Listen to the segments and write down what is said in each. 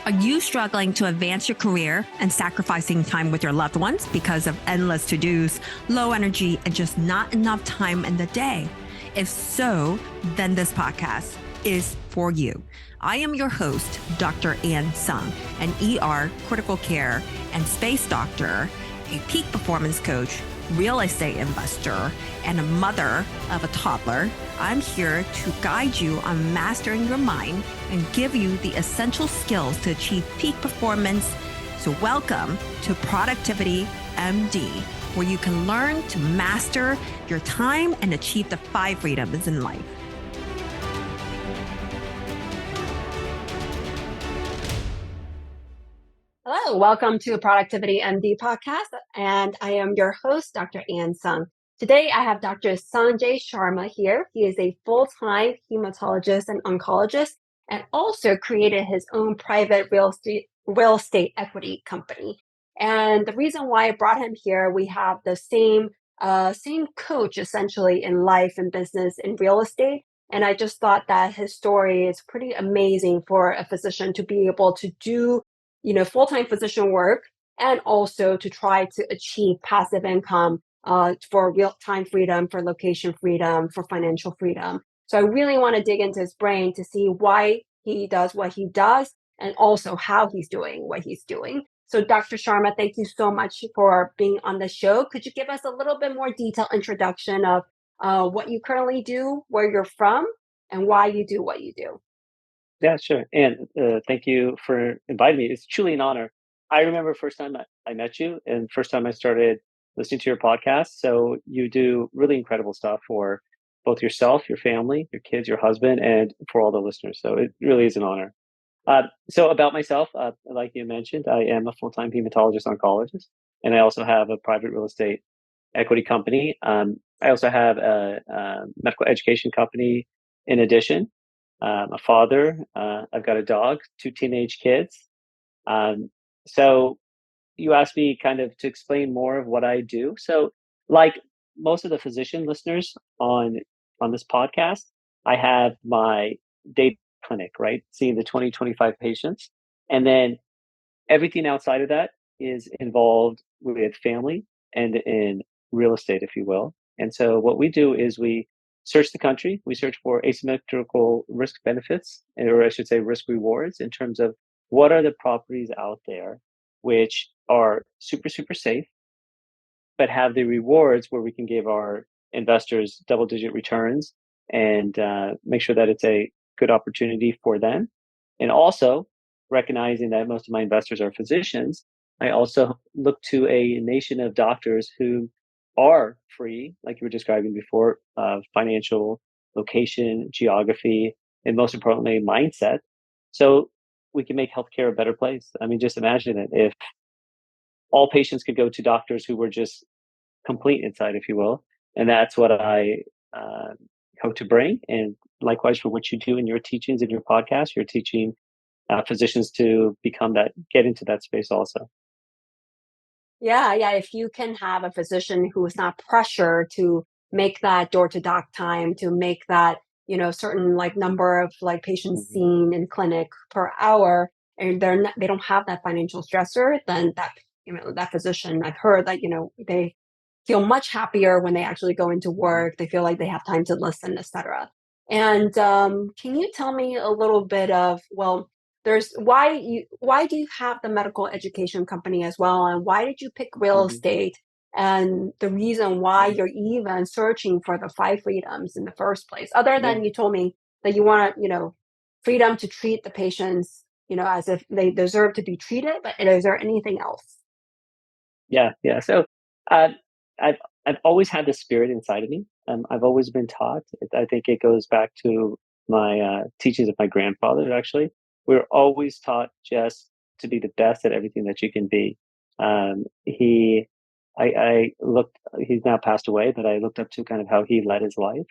Are you struggling to advance your career and sacrificing time with your loved ones because of endless to-dos, low energy, and just not enough time in the day? If so, then this podcast is for you. I am your host, Dr. Ann Sung, an ER, critical care, and space doctor, a peak performance coach, real estate investor, and a mother of a toddler. I'm here to guide you on mastering your mind and give you the essential skills to achieve peak performance. So welcome to Productivity MD, where you can learn to master your time and achieve the 5 freedoms in life. Hello, welcome to Productivity MD podcast, and I am your host, Dr. Ann Sung. Today, I have Dr. Sanjay Sharma here. He is a full-time hematologist and oncologist, and also created his own private real estate equity company. And the reason why I brought him here, we have the same coach essentially in life and business and real estate. And I just thought that his story is pretty amazing for a physician to be able to do full-time physician work and also to try to achieve passive income for real-time freedom, for location freedom, for financial freedom. So I really want to dig into his brain to see why he does what he does and also how he's doing what he's doing. So Dr. Sharma, thank you so much for being on the show. Could you give us a little bit more detailed introduction of what you currently do, where you're from, and why you do what you do? Yeah, sure. And thank you for inviting me. It's truly an honor. I remember first time I met you and first time I started listening to your podcast. So you do really incredible stuff for both yourself, your family, your kids, your husband, and for all the listeners. So it really is an honor. So about myself, like you mentioned, I am a full-time hematologist-oncologist, and I also have a private real estate equity company. I also have a medical education company in addition. A father. I've got a dog, 2 teenage kids. Um, so you asked me kind of to explain more of what I do. So, like most of the physician listeners on this podcast, I have my day clinic, right, seeing the 25 patients, and then everything outside of that is involved with family and in real estate, if you will. And so what we do is we search the country. We search for asymmetrical risk benefits, or I should say risk rewards, in terms of what are the properties out there which are super, super safe, but have the rewards where we can give our investors double digit returns and make sure that it's a good opportunity for them. And also recognizing that most of my investors are physicians, I also look to a nation of doctors who are free, like you were describing before, financial, location, geography, and most importantly, mindset. So we can make healthcare a better place. I mean, just imagine it if all patients could go to doctors who were just complete inside, if you will. And that's what I uh, hope to bring. And likewise, for what you do in your teachings in your podcast, you're teaching physicians to become that, get into that space also. Yeah. If you can have a physician who is not pressured to make that door to doc time, to make that, certain like number of like patients Hmm. seen in clinic per hour, and they don't have that financial stressor, then that physician, I've heard that, they feel much happier when they actually go into work. They feel like they have time to listen, etc. And can you tell me a little bit of, well, there's why do you have the medical education company as well, and why did you pick real Hmm. estate, and the reason why you're even searching for the 5 freedoms in the first place, other Yeah. than you told me that you want freedom to treat the patients as if they deserve to be treated, but is there anything else? Yeah. So uh, I've I've always had the spirit inside of me. I've always been taught. I think it goes back to my teachings of my grandfather. Actually, we were always taught just to be the best at everything that you can be. I looked. He's now passed away, but I looked up to kind of how he led his life,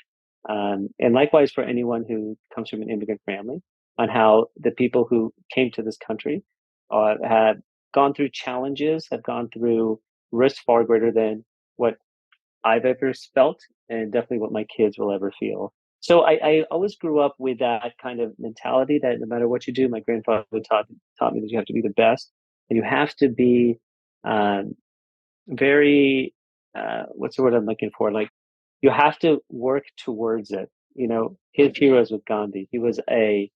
and likewise for anyone who comes from an immigrant family, on how the people who came to this country have gone through challenges, have gone through risks far greater than what I've ever felt, and definitely what my kids will ever feel. So I always grew up with that kind of mentality that no matter what you do, my grandfather taught me that you have to be the best, and you have to be um, very what's the word I'm looking for? Like you have to work towards it. His heroes with Gandhi. He was a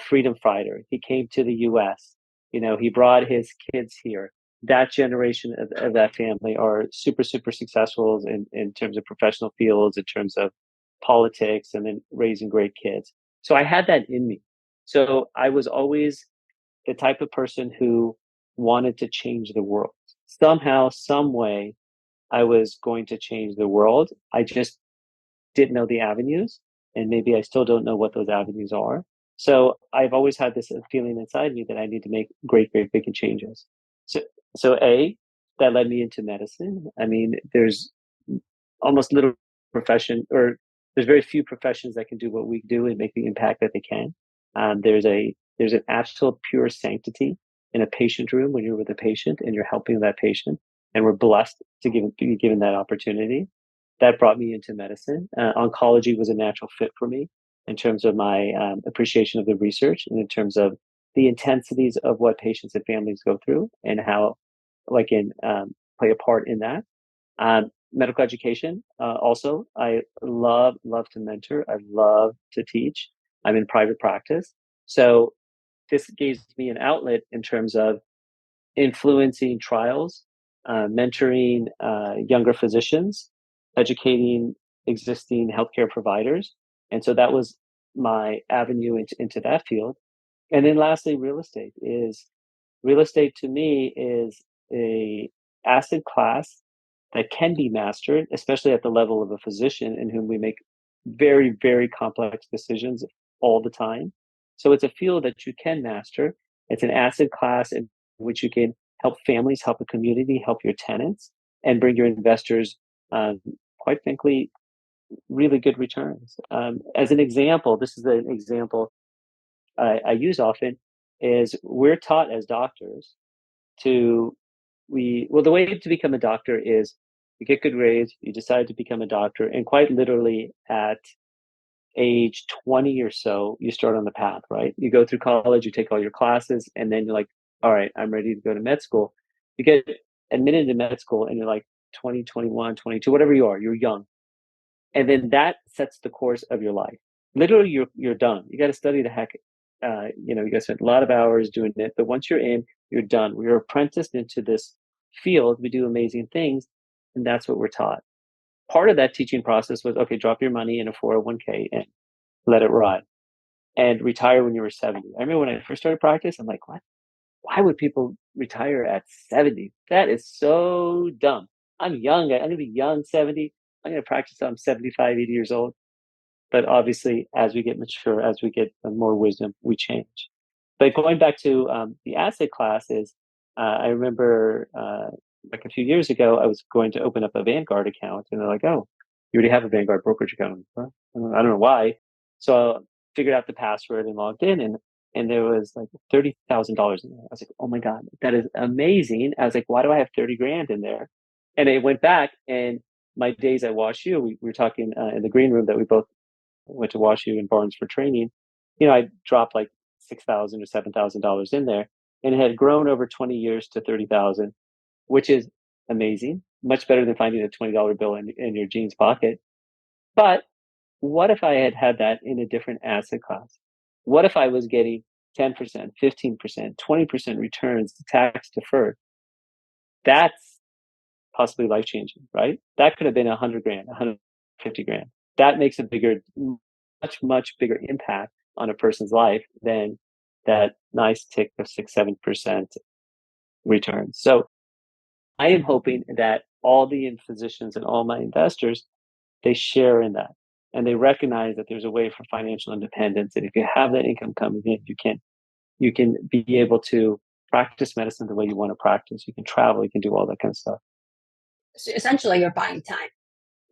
freedom fighter. He came to the U.S. He brought his kids here. That generation of that family are super, super successful in terms of professional fields, in terms of politics, and then raising great kids. So I had that in me. So I was always the type of person who wanted to change the world. Somehow, some way, I was going to change the world. I just didn't know the avenues, and maybe I still don't know what those avenues are. So I've always had this feeling inside me that I need to make great, great big changes. So, so that led me into medicine. I mean, there's almost little profession, or there's very few professions that can do what we do and make the impact that they can. There's an absolute pure sanctity in a patient room when you're with a patient and you're helping that patient, and we're blessed to be given that opportunity. That brought me into medicine. Oncology was a natural fit for me in terms of my appreciation of the research and in terms of the intensities of what patients and families go through and how I can play a part in that. Medical education, also, I love to mentor. I love to teach. I'm in private practice. So this gives me an outlet in terms of influencing trials, mentoring younger physicians, educating existing healthcare providers. And so that was my avenue into that field. And then lastly, real estate to me is a asset class that can be mastered, especially at the level of a physician in whom we make very, very complex decisions all the time. So it's a field that you can master. It's an asset class in which you can help families, help a community, help your tenants, and bring your investors, um, quite frankly, really good returns. As an example, this is an example I use often, is we're taught as doctors to the way to become a doctor is you get good grades, you decide to become a doctor, and quite literally at age 20 or so, you start on the path, right? You go through college, you take all your classes, and then you're like, all right, I'm ready to go to med school. You get admitted to med school and you're like 20, 21, 22, whatever you are, you're young. And then that sets the course of your life. Literally, you're done. You got to study the heck. You got to spend a lot of hours doing it. But once you're in, you're done. We're apprenticed into this field. We do amazing things, and that's what we're taught. Part of that teaching process was okay, drop your money in a 401k and let it ride, and retire when you were 70. I remember when I first started practice, I'm like, what? Why would people retire at 70? That is so dumb. I'm young. I'm going to be young 70. I'm going to practice till I'm 75, 80 years old. But obviously, as we get mature, as we get more wisdom, we change. But going back to the asset classes, I remember like a few years ago, I was going to open up a Vanguard account, and they're like, "Oh, you already have a Vanguard brokerage account." Huh? I don't know why. So I figured out the password and logged in, and there was like $30,000 in there. I was like, "Oh my god, that is amazing!" I was like, "Why do I have 30 grand in there?" And it went back, and my days at WashU, we were talking in the green room that we both went to WashU and Barnes for training. I dropped like 6,000 or $7,000 in there, and it had grown over 20 years to 30,000, which is amazing. Much better than finding a $20 bill in your jeans pocket. But what if I had had that in a different asset class? What if I was getting 10%, 15%, 20% returns tax deferred? That's possibly life changing, right? That could have been 100 grand, 150 grand. That makes a much bigger impact on a person's life than that nice tick of 6, 7% return. So I am hoping that all the physicians and all my investors, they share in that, and they recognize that there's a way for financial independence. And if you have that income coming in, you can be able to practice medicine the way you want to practice. You can travel, you can do all that kind of stuff. So essentially, you're buying time,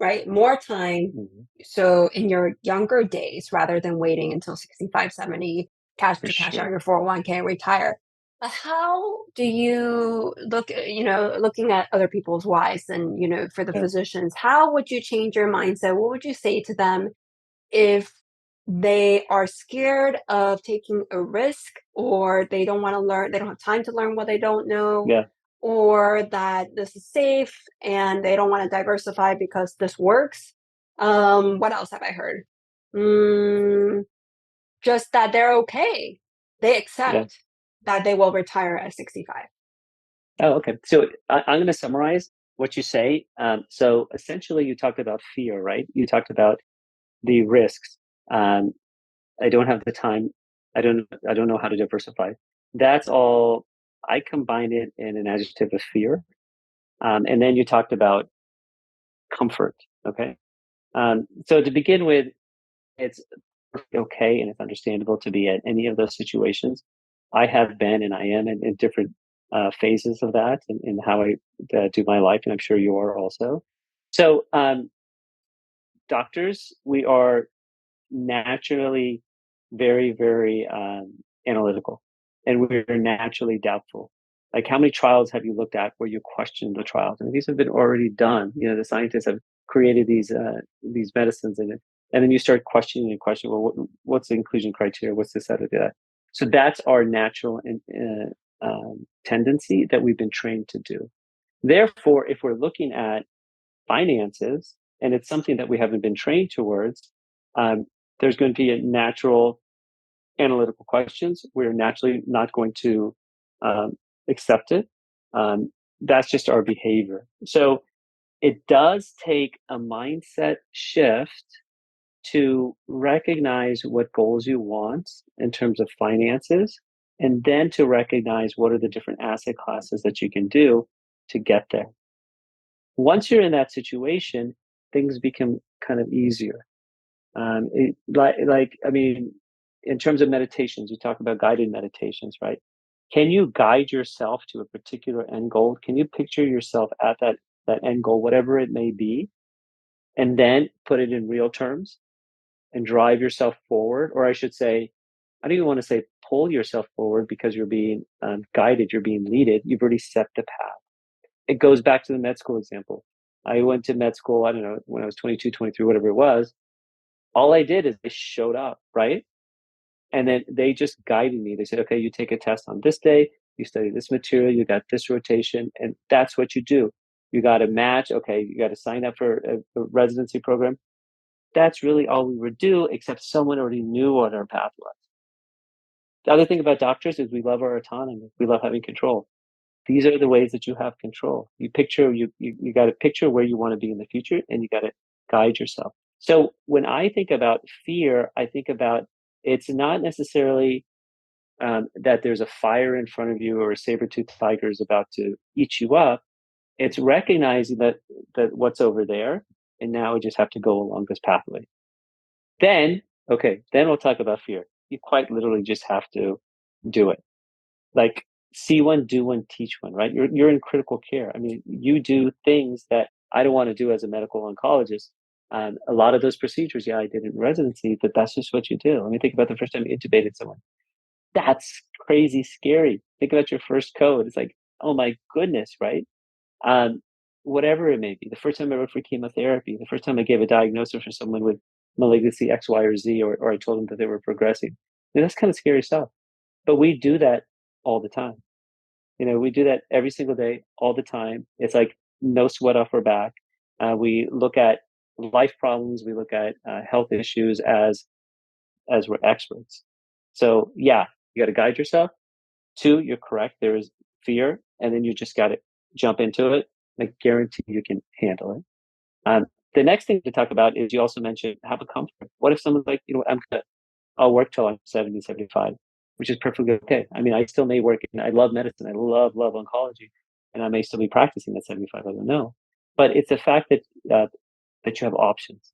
right? More time. Mm-hmm. So in your younger days, rather than waiting until 65, 70, For cash out sure. your 401k and retire. But how do you looking at other people's whys and, for the Yeah. physicians, how would you change your mindset? What would you say to them if they are scared of taking a risk, or they don't want to learn, they don't have time to learn what they don't know, Yeah. or that this is safe and they don't want to diversify because this works. What else have I heard? Mm, just that they're okay. They Yeah. accept that they will retire at 65. Oh, okay. So I'm going to summarize what you say. So essentially, you talked about fear, right? You talked about the risks. Um, I don't have the time. I don't know how to diversify. That's all. I combine it in an adjective of fear. And then you talked about comfort. Okay. So to begin with, it's okay and it's understandable to be at any of those situations. I have been and I am in different phases of that and how I do my life, and I'm sure you are also. So, doctors, we are naturally very, very analytical, and we're naturally doubtful. Like, how many trials have you looked at where you question the trials? I mean, these have been already done. You know, the scientists have created these medicines, and then you start questioning and questioning. Well, what's the inclusion criteria? What's this, that, or that? So that's our natural tendency that we've been trained to do. Therefore, if we're looking at finances, and it's something that we haven't been trained towards, um, there's going to be a natural analytical questions. We're naturally not going to um, accept it. That's just our behavior. So it does take a mindset shift to recognize what goals you want in terms of finances, and then to recognize what are the different asset classes that you can do to get there. Once you're in that situation, things become kind of easier. I mean, in terms of meditations, you talk about guided meditations, right? Can you guide yourself to a particular end goal? Can you picture yourself at that end goal, whatever it may be, and then put it in real terms and drive yourself forward? Or I should say, I don't even want to say pull yourself forward, because you're being guided, you're being leaded. You've already set the path. It goes back to the med school example. I went to med school, I don't know, when I was 22, 23, whatever it was. All I did is I showed up, right? And then they just guided me. They said, okay, you take a test on this day, you study this material, you got this rotation, and that's what you do. You got to match. Okay, you got to sign up for a residency program. That's really all we would do, except someone already knew what our path was. The other thing about doctors is we love our autonomy. We love having control. These are the ways that you have control. You got to picture where you want to be in the future, and you got to guide yourself. So when I think about fear, I think about, it's not necessarily that there's a fire in front of you or a saber-toothed tiger is about to eat you up. It's recognizing that what's over there, and now we just have to go along this pathway. Then, okay, then we'll talk about fear. You quite literally just have to do it. Like, see one, do one, teach one, right? You're in critical care. I mean, you do things that I don't want to do as a medical oncologist. A lot of those procedures, yeah, I did in residency, but that's just what you do. I mean, think about the first time you intubated someone. That's crazy scary. Think about your first code. It's like, oh my goodness, right? Um, Whatever it may be. The first time I went for chemotherapy, the first time I gave a diagnosis for someone with malignancy X, Y, or Z, or I told them that they were progressing. I mean, that's kind of scary stuff. But we do that all the time. You know, we do that every single day, all the time. It's like no sweat off our back. We look at life problems. We look at health issues as we're experts. So yeah, you got to guide yourself. Two, you're correct. There is fear, and then you just got to jump into it. I guarantee you can handle it. The next thing to talk about is, you also mentioned, have a comfort. What if someone's like, you know, I'll work till I'm 70, 75, which is perfectly okay. I mean, I still may work, and I love medicine. I love oncology, and I may still be practicing at 75. I don't know. But it's the fact that you have options.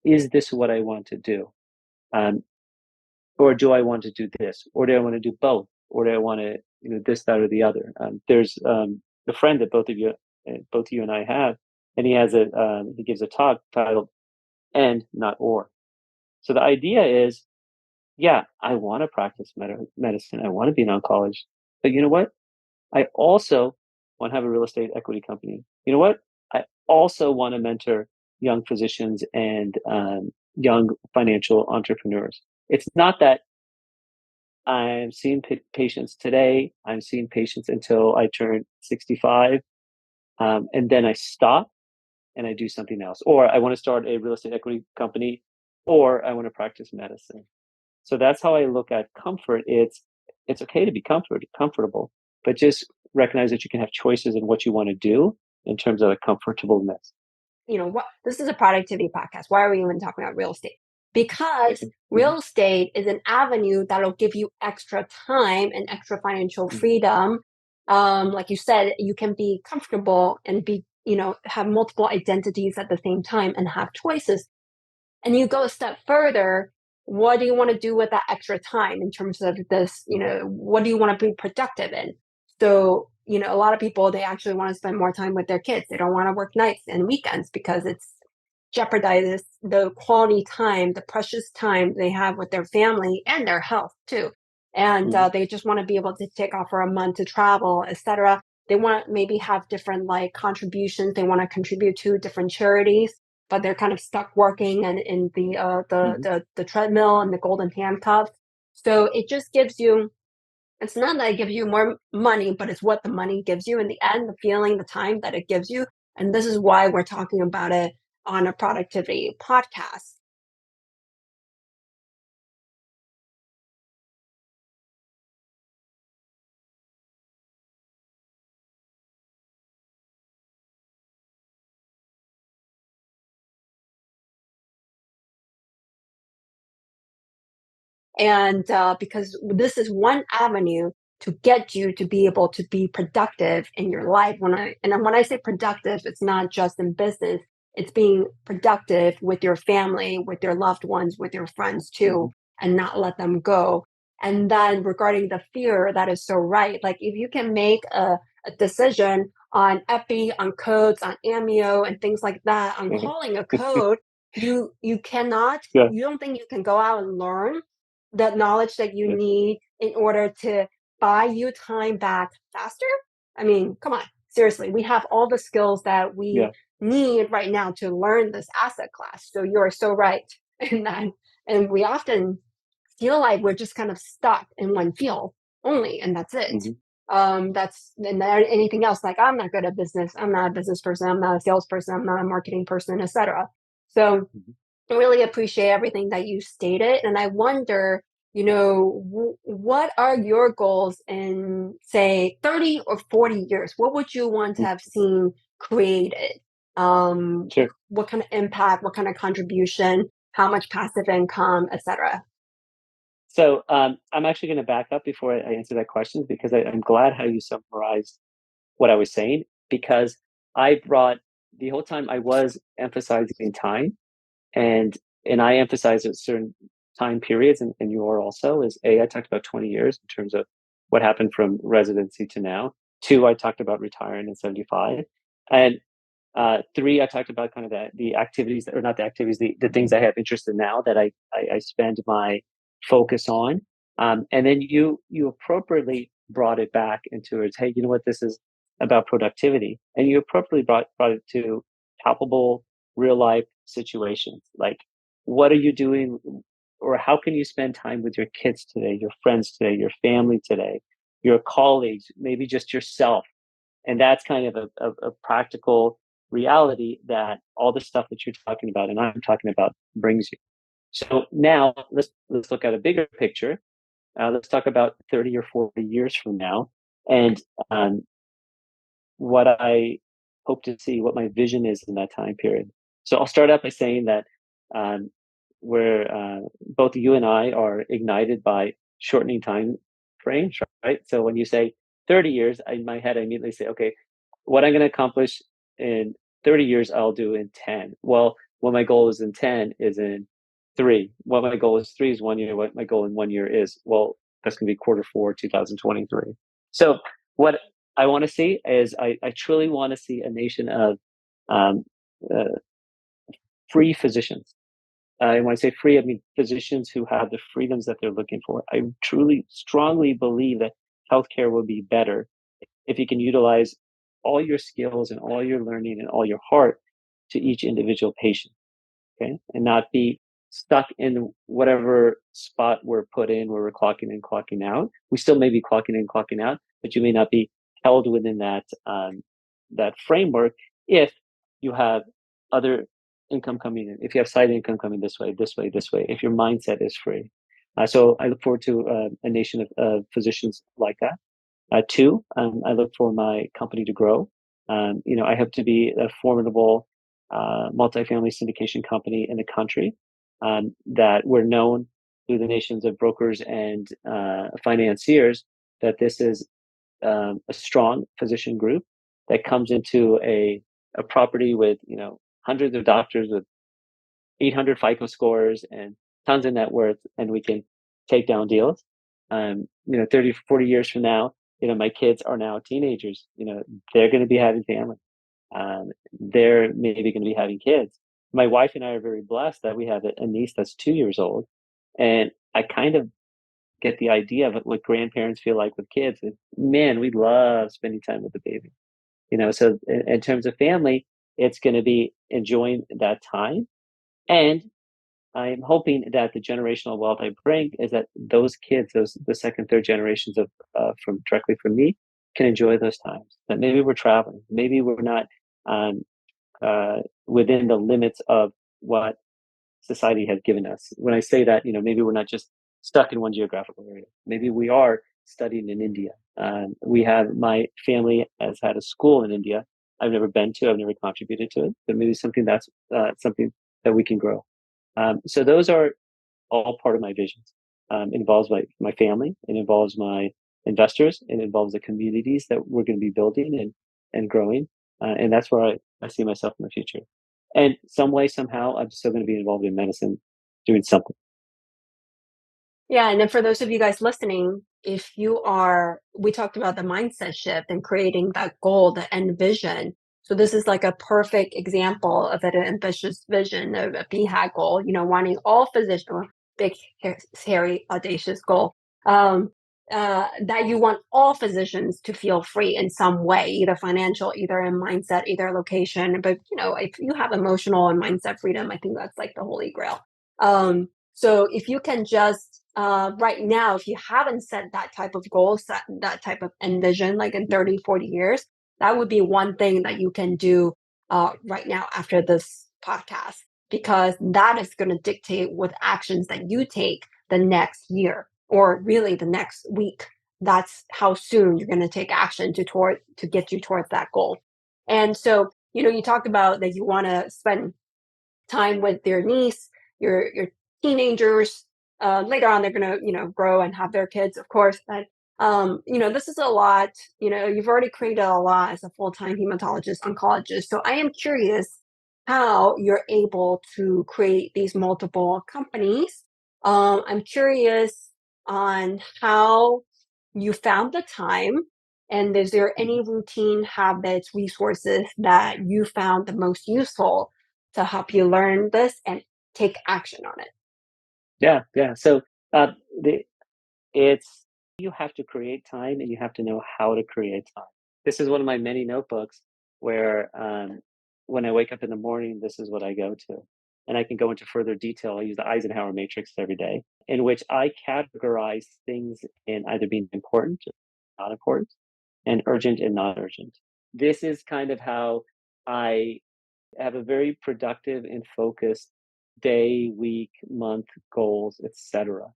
Is this what I want to do? Um, or do I want to do this? Or do I want to do both? Or do I want to, you know, this, that, or the other? There's a friend that both you and I have, and he gives a talk titled "And Not Or." So the idea is, yeah, I want to practice medicine. I want to be an oncologist. But you know what? I also want to have a real estate equity company. You know what? I also want to mentor young physicians and young financial entrepreneurs. It's not that I'm seeing patients today, I'm seeing patients until I turn 65, and then I stop and I do something else. Or I want to start a real estate equity company, or I want to practice medicine. So that's how I look at comfort. It's okay to be comfortable, but just recognize that you can have choices in what you want to do in terms of the comfortableness. What this is a productivity podcast. Why are we even talking about real estate? Because Mhm, real estate is an avenue that'll give you extra time and extra financial mhm, freedom. Like you said, you can be comfortable and have multiple identities at the same time and have choices. And you go a step further. What do you want to do with that extra time in terms of this? What do you want to be productive in? So, a lot of people, they actually want to spend more time with their kids. They don't want to work nights and weekends because it's jeopardizes the quality time, the precious time they have with their family and their health too. And mhm, they just want to be able to take off for a month to travel, etc. They want to maybe have different like contributions. They want to contribute to different charities, but they're kind of stuck working and in mhm, the treadmill and the golden handcuffs. So it just gives you. It's not that it gives you more money, but it's what the money gives you in the end, the feeling, the time that it gives you. And this is why we're talking about it on a productivity podcast. And because this is one avenue to get you to be able to be productive in your life. When I say productive, it's not just in business. It's being productive with your family, with your loved ones, with your friends too, mhm, and not let them go. And then regarding the fear, that is so right. Like if you can make a decision on epi, on codes, on amio, and things like that, on mhm. calling a code, you cannot. Yeah, You don't think you can go out and learn the knowledge that you yeah, need in order to buy you time back faster? I mean, come on, seriously, we have all the skills that we yeah. need right now to learn this asset class. So you are so right in that. And we often feel like we're just kind of stuck in one field only, and that's it. Mhm, That's and then anything else, like I'm not good at business, I'm not a business person, I'm not a salesperson, I'm not a marketing person, etc. So mhm, I really appreciate everything that you stated. And I wonder, what are your goals in, say, 30 or 40 years? What would you want to mhm. have seen created? Sure. What kind of impact, what kind of contribution, how much passive income, etc. So I'm actually going to back up before I answer that question because I'm glad how you summarized what I was saying because I brought the whole time I was emphasizing time and I emphasize at certain time periods and you are also is I talked about 20 years in terms of what happened from residency to now. Two, I talked about retiring at 75. And three, I talked about kind of the activities or not the activities, the things I have interest in now that I spend my focus on. And then you appropriately brought it back into it. Hey, you know what? This is about productivity, and you appropriately brought it to palpable real life situations. Like, what are you doing, or how can you spend time with your kids today, your friends today, your family today, your colleagues, maybe just yourself, and that's kind of a practical reality that all the stuff that you're talking about and I'm talking about brings you. So now let's look at a bigger picture. Let's talk about 30 or 40 years from now, and um, what I hope to see, what my vision is in that time period. So I'll start out by saying that um, where both you and I are ignited by shortening time frames, right? So when you say 30 years, in my head, I immediately say, okay, what I'm going to accomplish in 30 years, I'll do in 10. Well, what my goal is in 10 is in three. What my goal is 3 is 1 year. What my goal in 1 year is, well, that's going to be Q4 2023. So what I want to see is I truly want to see a nation of um, uh, free physicians. When I say free, I mean physicians who have the freedoms that they're looking for. I truly, strongly believe that healthcare will be better if you can utilize all your skills and all your learning and all your heart to each individual patient, okay, and not be stuck in whatever spot we're put in where we're clocking in, clocking out. We still may be clocking in, clocking out, but you may not be held within that framework if you have other income coming in, if you have side income coming this way, this way, this way, if your mindset is free. So I look forward to a nation of physicians like that. Two, I look for my company to grow. I hope to be a formidable multifamily syndication company in the country, that we're known through the nations of brokers and financiers that this is a strong physician group that comes into a property with hundreds of doctors with 800 FICO scores and tons of net worth, and we can take down deals. 30, 40 years from now, my kids are now teenagers. They're going to be having family. They're maybe going to be having kids. My wife and I are very blessed that we have a niece that's 2 years old, and I kind of get the idea of what grandparents feel like with kids. And man, we love spending time with the baby. So in terms of family, it's going to be enjoying that time. And I'm hoping that the generational wealth I bring is that those kids, the second, third generations of from directly from me, can enjoy those times. That maybe we're traveling, maybe we're not um, within the limits of what society has given us. When I say that, maybe we're not just stuck in one geographical area. Maybe we are studying in India. My family has had a school in India. I've never been to. I've never contributed to it, but maybe something that we can grow. So those are all part of my visions. It involves my family. It involves my investors. It involves the communities that we're going to be building and growing. And that's where I see myself in the future. And some way, somehow, I'm still going to be involved in medicine, doing something. Yeah, and then for those of you guys listening, we talked about the mindset shift and creating that goal, the end vision. So this is like a perfect example of an ambitious vision, of a BHAG goal, wanting all physicians, big, hairy, audacious goal, that you want all physicians to feel free in some way, either financial, either in mindset, either location. But, if you have emotional and mindset freedom, I think that's like the holy grail. So if you can just right now, if you haven't set that type of goal, set that type of envision, like in 30, 40 years, that would be one thing that you can do right now after this podcast, because that is going to dictate what actions that you take the next year or really the next week. That's how soon you're going to take action to get you towards that goal. And so, you talked about that you want to spend time with your niece, your teenagers. Later on, they're gonna grow and have their kids, of course. But this is a lot. You've already created a lot as a full-time hematologist oncologist. So I am curious how you're able to create these multiple companies. I'm curious on how you found the time, and is there any routine habits, resources that you found the most useful to help you learn this and take action on it? Yeah, yeah. So uh, the it's you have to create time and you have to know how to create time. This is one of my many notebooks where when I wake up in the morning, this is what I go to. And I can go into further detail. I use the Eisenhower matrix every day, in which I categorize things in either being important, not important, and urgent and not urgent. This is kind of how I have a very productive and focused day, week, month goals, etc.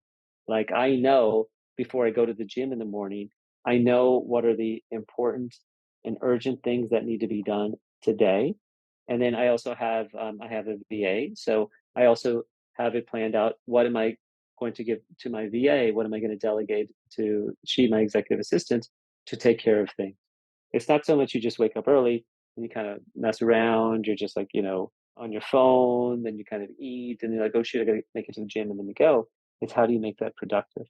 Like I know before I go to the gym in the morning, I know what are the important and urgent things that need to be done today. And then I have a VA, so I also have it planned out. What am I going to give to my VA? What am I going to delegate to she, my executive assistant, to take care of things? It's not so much you just wake up early and you kind of mess around. You're just like, on your phone, then you kind of eat and you're like, oh shit, I gotta make it to the gym and then you go. It's how do you make that productive?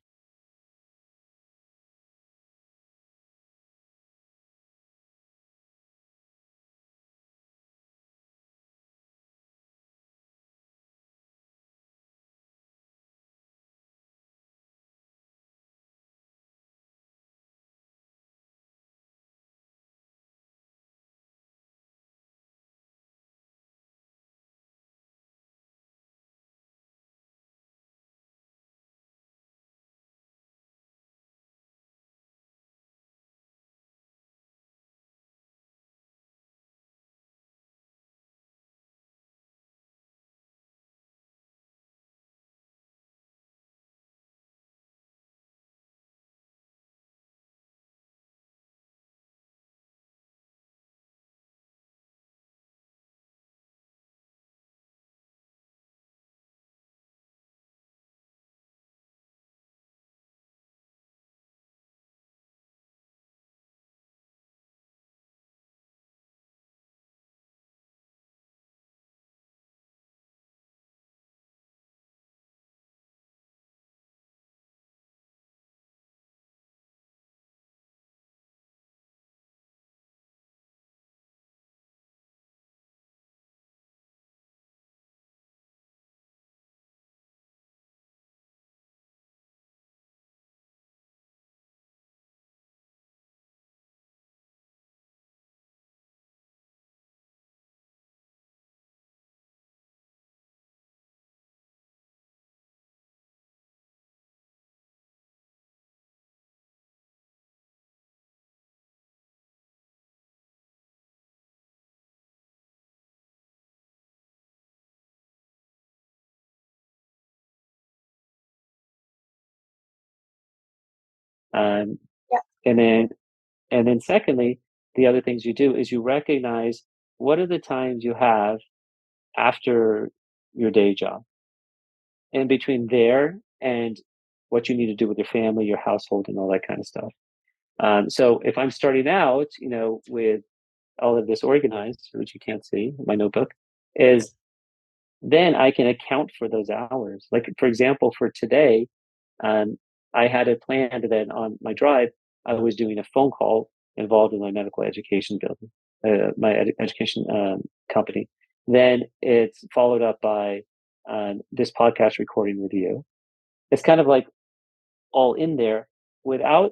Um, Yeah. and then secondly, the other things you do is you recognize what are the times you have after your day job, and between there and what you need to do with your family, your household, and all that kind of stuff. So if I'm starting out, with all of this organized, which you can't see in my notebook, is then I can account for those hours. Like, for example, for today, um, I had it planned that on my drive, I was doing a phone call involved in my medical education building, education company. Then it's followed up by this podcast recording with you. It's kind of like all in there without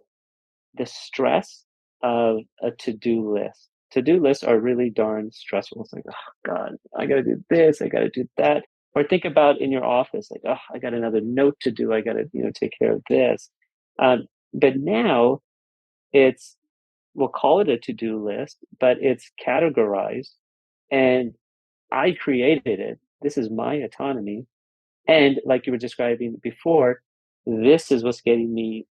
the stress of a to-do list. To-do lists are really darn stressful. It's like, oh God, I gotta do this, I gotta do that. Or think about in your office, like, oh, I got another note to do, I gotta, take care of this. But now it's, we'll call it a to-do list, but it's categorized and I created it. This is my autonomy. And like you were describing before, this is what's getting me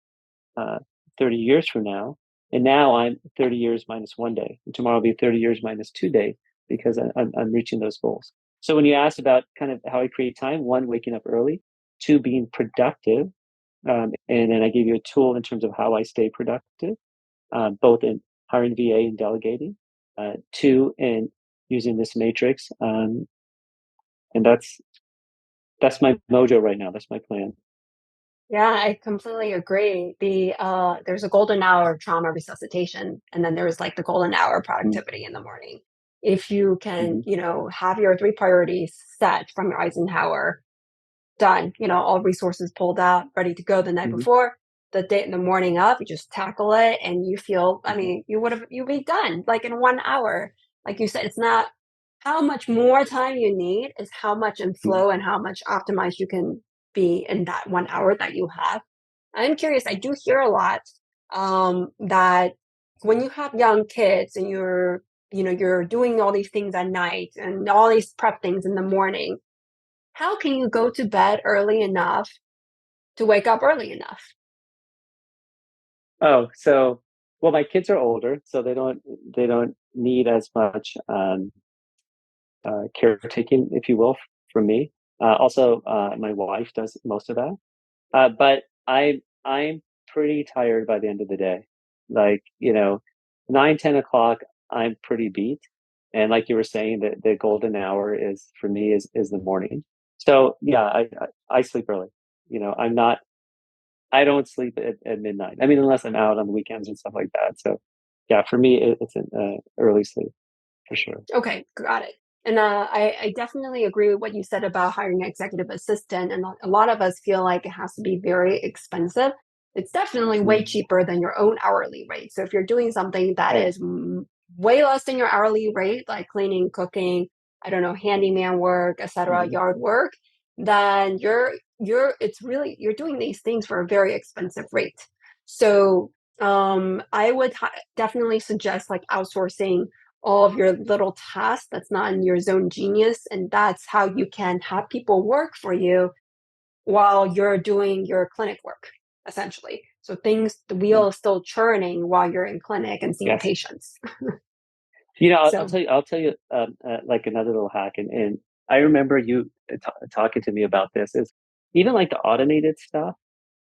uh, 30 years from now. And now I'm 30 years minus 1 day. And tomorrow will be 30 years minus 2 days because I'm reaching those goals. So when you asked about kind of how I create time, one, waking up early, two, being productive. And then I gave you a tool in terms of how I stay productive, both in hiring VA and delegating. Two, in using this matrix. And that's my mojo right now. That's my plan. Yeah, I completely agree. There's a golden hour of trauma resuscitation, and then there's like the golden hour of productivity in the morning. If you can, Mm-hmm. have your three priorities set from your Eisenhower done, all resources pulled out, ready to go the night Mm-hmm. before, the morning of, you just tackle it and you feel, I Mm-hmm. mean, you'd be done like in 1 hour. Like you said, it's not how much more time you need, is how much in Mm-hmm. flow and how much optimized you can be in that 1 hour that you have. I'm curious, I do hear a lot that when you have young kids and you're doing all these things at night and all these prep things in the morning, how can you go to bed early enough to wake up early enough? Oh, so well, my kids are older, so they don't need as much caretaking, if you will, from me. Also, my wife does most of that. But I'm pretty tired by the end of the day. Like, 9, 10 o'clock, I'm pretty beat. And like you were saying, the golden hour is for me is the morning. So yeah, I sleep early. I'm not. I don't sleep at midnight. I mean, unless I'm out on the weekends and stuff like that. So yeah, for me, it's an early sleep for sure. Okay, got it. And I definitely agree with what you said about hiring an executive assistant. And a lot of us feel like it has to be very expensive. It's definitely way Mm. cheaper than your own hourly rate. So if you're doing something that Oh, is way less than your hourly rate, like cleaning, cooking, I don't know, handyman work, etc., mhm. yard work, then you're doing these things for a very expensive rate. So I would definitely suggest like outsourcing all of your little tasks that's not in your zone genius, and that's how you can have people work for you while you're doing your clinic work, essentially. So the Mm. wheel is still churning while you're in clinic and seeing Yes. patients. I'll So tell you. I'll tell you like another little hack, and I remember you talking to me about this. Is even like the automated stuff.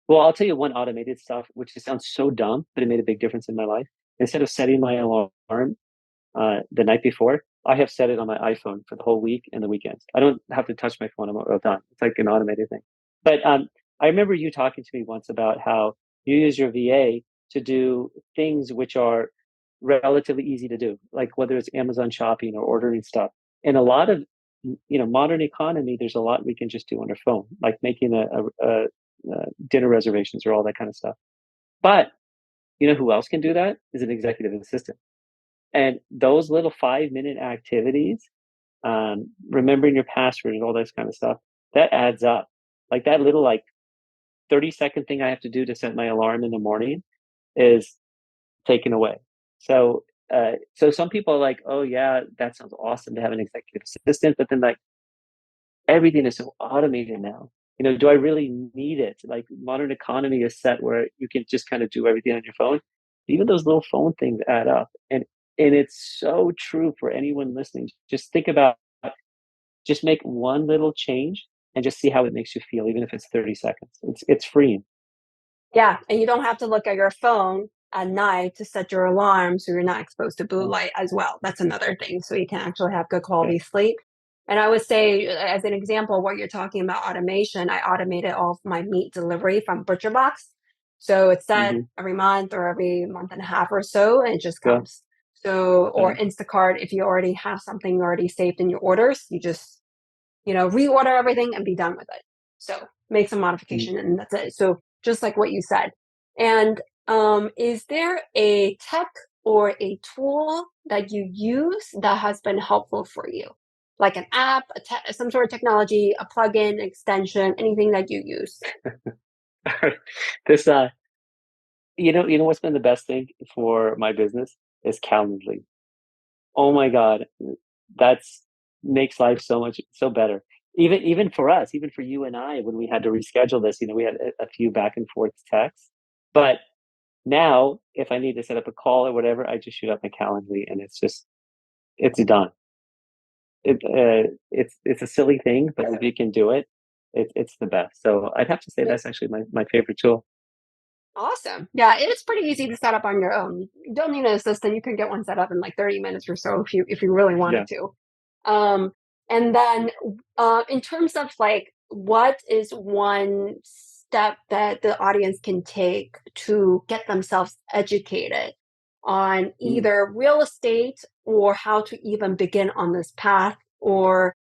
Well, I'll tell you one automated stuff, which sounds so dumb, but it made a big difference in my life. Instead of setting my alarm the night before, I have set it on my iPhone for the whole week and the weekends. I don't have to touch my phone. I'm done. It's like an automated thing. But I remember you talking to me once about how you use your VA to do things which are relatively easy to do, like whether it's Amazon shopping or ordering stuff. In a lot of modern economy, there's a lot we can just do on our phone, like making a dinner reservations or all that kind of stuff. But you know who else can do that? Is an executive assistant. And those little 5-minute activities, remembering your password and all this kind of stuff, that adds up. Like that little 30-second thing I have to do to set my alarm in the morning is taken away. So some people are like, oh yeah, that sounds awesome to have an executive assistant, but then like everything is so automated now. Do I really need it? Like modern economy is set where you can just kind of do everything on your phone. Even those little phone things add up. And it's so true for anyone listening. Just think about, just make one little change and just see how it makes you feel, even if it's 30 seconds. It's freeing. Yeah, and you don't have to look at your phone at night to set your alarm so you're not exposed to blue Yeah. light as well. That's another thing. So you can actually have good Yeah. quality sleep. And I would say, as an example, what you're talking about automation, I automated all of my meat delivery from ButcherBox. So it's set Hmm. every month or every month and a half or so, and it just Yeah. comes. So, or Yeah. Instacart, if you already have something already saved in your orders, you just, reorder everything and be done with it. So make some Mm. modification and that's it. So just like what you said. And is there a tech or a tool that you use that has been helpful for you? Like an app, some sort of technology, a plugin, extension, anything that you use? This what's been the best thing for my business is Calendly. Oh my God, that's makes life so better. Even for us, even for you and I, when we had to reschedule this, we had a few back and forth texts. But now, if I need to set up a call or whatever, I just shoot up my Calendly, and it's done. It's a silly thing, but if you can do it, it's the best. So I'd have to say that's actually my favorite tool. Awesome. Yeah, it is pretty easy to set up on your own. You don't need an assistant. You can get one set up in like 30 minutes or so if you really Yeah. wanted to. Um, and then in terms of like what is one step that the audience can take to get themselves educated on Mm, either real estate or how to even begin on this path, or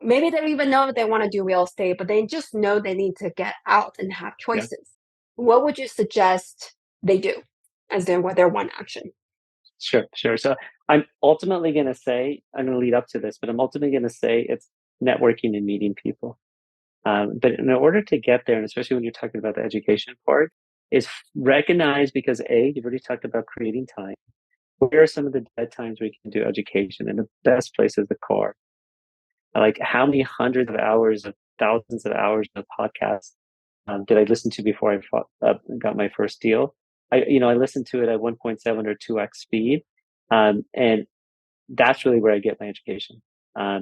maybe they don't even know that they want to do real estate, but they just know they need to get out and have yeah. choices. What would you suggest they do as their one action? Sure, sure. So I'm going to lead up to this, but I'm ultimately going to say it's networking and meeting people. But in order to get there, and especially when you're talking about the education part, is recognize, because you've already talked about creating time. Where are some of the dead times where you can do education? And the best place is the car. Like how many hundreds of hours of thousands of hours of podcasts did I listen to before got my first deal? I listened to it at 1.7 or 2x speed. And that's really where I get my education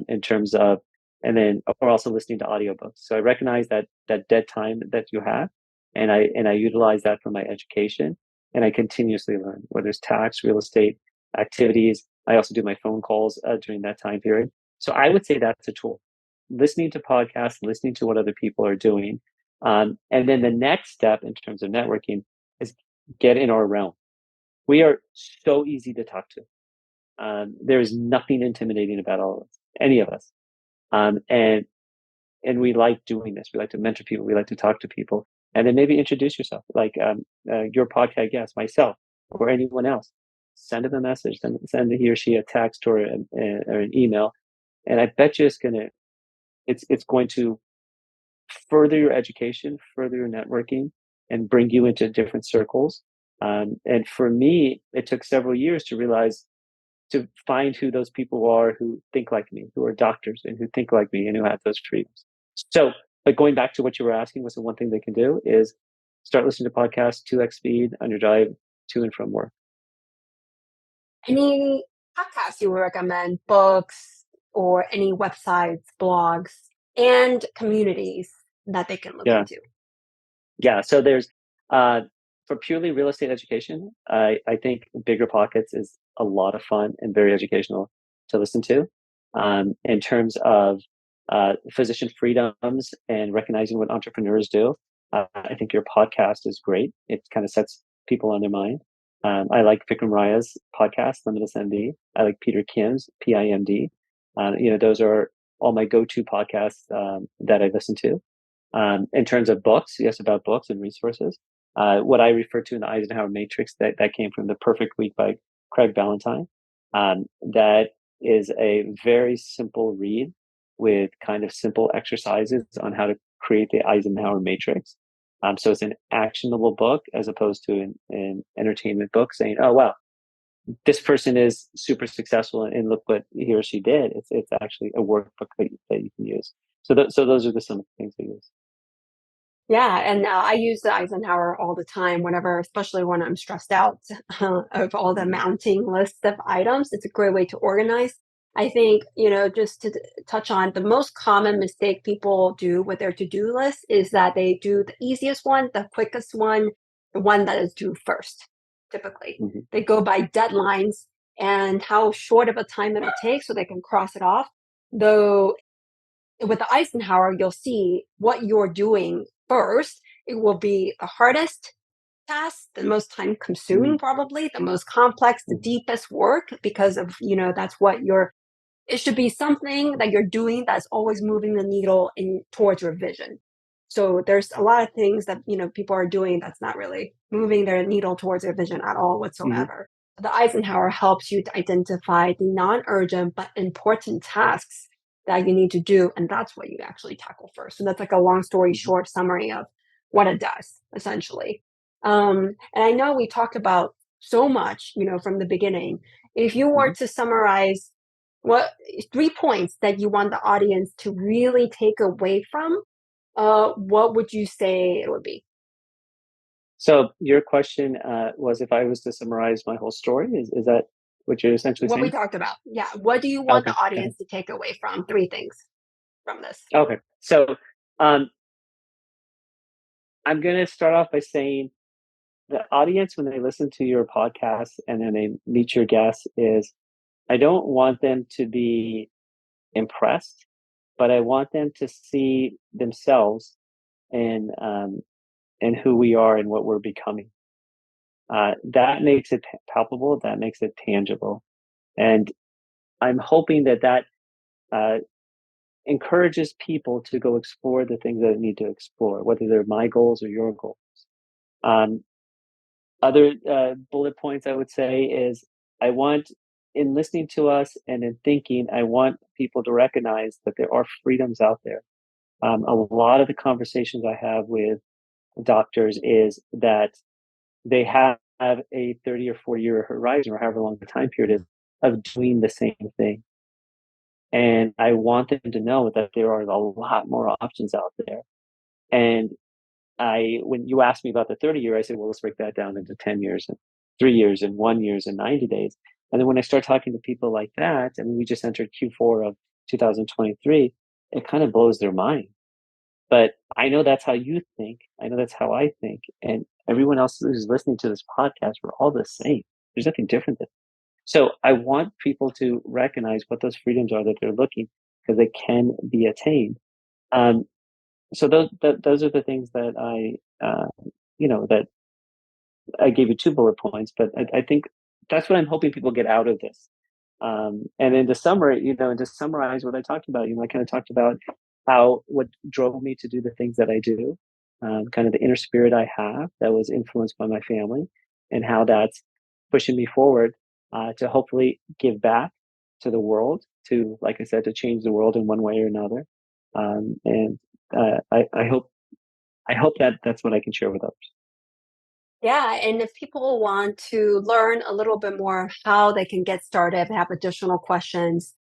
in terms of, and then we're also listening to audiobooks. So I recognize that dead time that you have, and I utilize that for my education, and I continuously learn, whether it's tax, real estate, activities. I also do my phone calls during that time period. So I would say that's a tool. Listening to podcasts, listening to what other people are doing. And then the next step in terms of networking is get in our realm. We are so easy to talk to. There is nothing intimidating about all of us, any of us. And we like doing this. We like to mentor people. We like to talk to people, and then maybe introduce yourself, like your podcast guest, myself, or anyone else. Send them a message. Send he or she a text or an email, and I bet you it's going to further your education, further your networking, and bring you into different circles. And for me, it took several years to realize, to find who those people are who think like me, who are doctors and who think like me and who have those freedoms. So, but going back to what you were asking, what's the one thing they can do is start listening to podcasts 2x speed on your drive to and from work. Any podcasts you would recommend, books, or any websites, blogs, and communities that they can look Yeah. into? Yeah. So there's, for purely real estate education, I think Bigger Pockets is a lot of fun and very educational to listen to. In terms of physician freedoms and recognizing what entrepreneurs do, I think your podcast is great. It kind of sets people on their mind. I like Vikram Raya's podcast, Limitless MD. I like Peter Kim's PIMD. Those are all my go-to podcasts that I listen to. In terms of books, yes, about books and resources, what I refer to in the Eisenhower Matrix, that came from The Perfect Week by Craig Ballantyne. That is a very simple read with kind of simple exercises on how to create the Eisenhower Matrix. So it's an actionable book as opposed to an entertainment book saying, oh, wow, this person is super successful and look what he or she did. It's actually a workbook that you can use. So those are the some things I use. Yeah, and I use the Eisenhower all the time whenever, especially when I'm stressed out of all the Mhm. mounting lists of items. It's a great way to organize. I think, just to touch on the most common mistake people do with their to-do list is that they do the easiest one, the quickest one, the one that is due first, typically. Mhm. They go by deadlines and how short of a time it'll take so they can cross it off. Though with the Eisenhower, you'll see what you're doing first. It will be the hardest task, the most time consuming, Mhm. probably the most complex, the Mhm. deepest work, because of, that's what you're, it should be something that you're doing that's always moving the needle in towards your vision. So there's a lot of things that people are doing that's not really moving their needle towards their vision at all Mhm. whatsoever. The Eisenhower helps you to identify the non-urgent but important tasks that you need to do, and that's what you actually tackle first. So that's like a long story Mhm. short summary of what it does, essentially. And I know we talked about so much, from the beginning. If you were Mhm. to summarize what 3 points that you want the audience to really take away from, what would you say it would be? So your question was if I was to summarize my whole story, is that what you're essentially What we saying? talked about. Yeah, what do you want the Okay. Okay. audience to take away from? 3 things from this. Okay. So um, I'm going to start off by saying the audience, when they listen to your podcast and then they meet your guests, is I don't want them to be impressed, but I want them to see themselves in in who we are and what we're becoming. That makes it palpable. That makes it tangible, and I'm hoping that uh, encourages people to go explore the things that they need to explore, whether they're my goals or your goals. Um, Other bullet points I would say is I want, in listening to us and in thinking, I want people to recognize that there are freedoms out there. A lot of the conversations I have with doctors is that they have a 30 or 40-year horizon or however long the time period is of doing the same thing. And I want them to know that there are a lot more options out there. And when you asked me about the 30-year, I said, well, let's break that down into 10 years and 3 years and 1 years and 90 days. And then when I start talking to people like that, and we just entered Q4 of 2023, it kind of blows their mind. But I know that's how you think. I know that's how I think. And everyone else who's listening to this podcast, we're all the same. There's nothing different. So I want people to recognize what those freedoms are that they're looking because they can be attained. Um, so those are the things that that I gave you 2 bullet points, but I think that's what I'm hoping people get out of this. And in the summary, and to summarize what I talked about, I kind of talked about how what drove me to do the things that I do, kind of the inner spirit I have that was influenced by my family, and how that's pushing me forward to hopefully give back to the world, to, like I said, to change the world in one way or another. And I hope that that's what I can share with others. Yeah, and if people want to learn a little bit more how they can get started, have additional questions,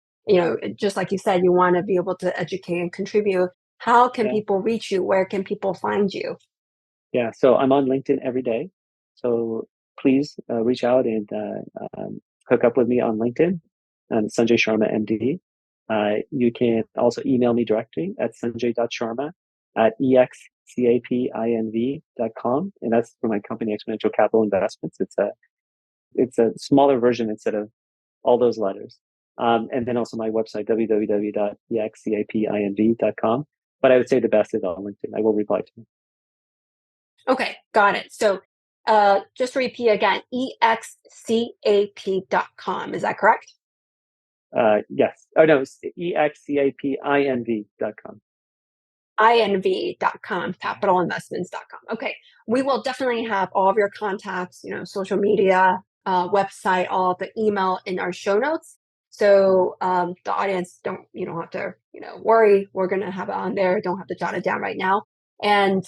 just like you said, you want to be able to educate and contribute. How can Yeah. people reach you? Where can people find you? Yeah, so I'm on LinkedIn every day. So please reach out and hook up with me on LinkedIn. Sanjay Sharma, MD. You can also email me directly at sanjay.sharma at excapinv.com. And that's for my company, Exponential Capital Investments. It's a smaller version instead of all those letters. And then also my website, www.excapinv.com. But I would say the best is on LinkedIn. I will reply to you. Okay, got it. So just to repeat again, excap.com. Is that correct? Yes. Oh, no, it's excapinv.com. inv.com, capitalinvestments.com. Okay, we will definitely have all of your contacts, social media, website, all of the email in our show notes. So the audience you don't have to worry. We're gonna have it on there. Don't have to jot it down right now. And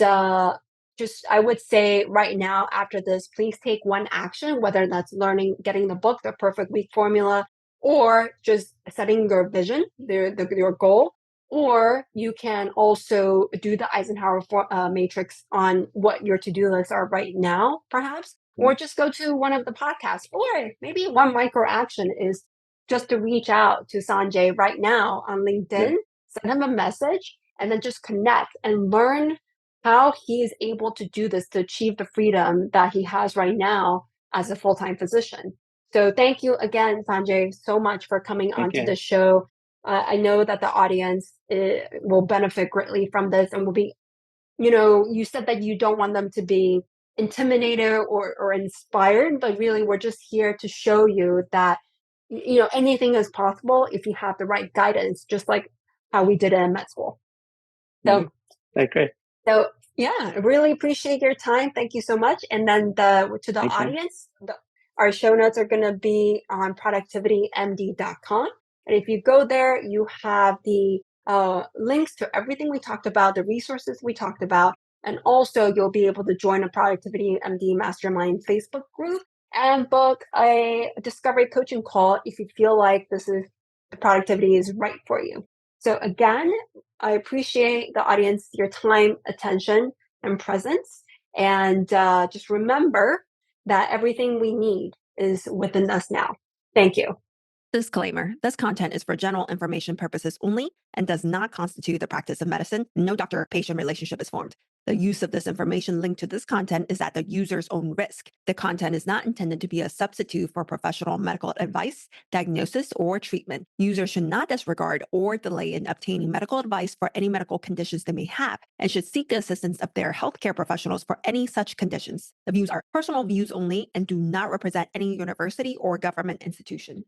just I would say right now after this, please take one action, whether that's getting the book, The Perfect Week Formula, or just setting your vision, your goal Or you can also do the Eisenhower matrix on what your to-do lists are right now, perhaps, or Mhm. just go to one of the podcasts. Or maybe one micro action is just to reach out to Sanjay right now on Yeah. LinkedIn, send him a message, and then just connect and learn how he is able to do this to achieve the freedom that he has right now as a full-time physician. So thank you again, Sanjay, so much for coming Thank onto you. the show. I know that the audience will benefit greatly from this and will be, you said that you don't want them to be intimidated or inspired, but really we're just here to show you that, anything is possible if you have the right guidance, just like how we did it in med school. Hmm. So Great. so yeah, I really appreciate your time. Thank you so much. And then to the Thank you. audience, our show notes are going to be on productivitymd.com. And if you go there, you have the links to everything we talked about, the resources we talked about, and also you'll be able to join a Productivity MD Mastermind Facebook group and book a discovery coaching call if you feel like the productivity is right for you. So again, I appreciate the audience, your time, attention, and presence. And just remember that everything we need is within us now. Thank you. Disclaimer: this content is for general information purposes only and does not constitute the practice of medicine. No doctor patient relationship is formed. The use of this information linked to this content is at the user's own risk. The content is not intended to be a substitute for professional medical advice, diagnosis, or treatment. Users should not disregard or delay in obtaining medical advice for any medical conditions they may have and should seek the assistance of their healthcare professionals for any such conditions. The views are personal views only and do not represent any university or government institution.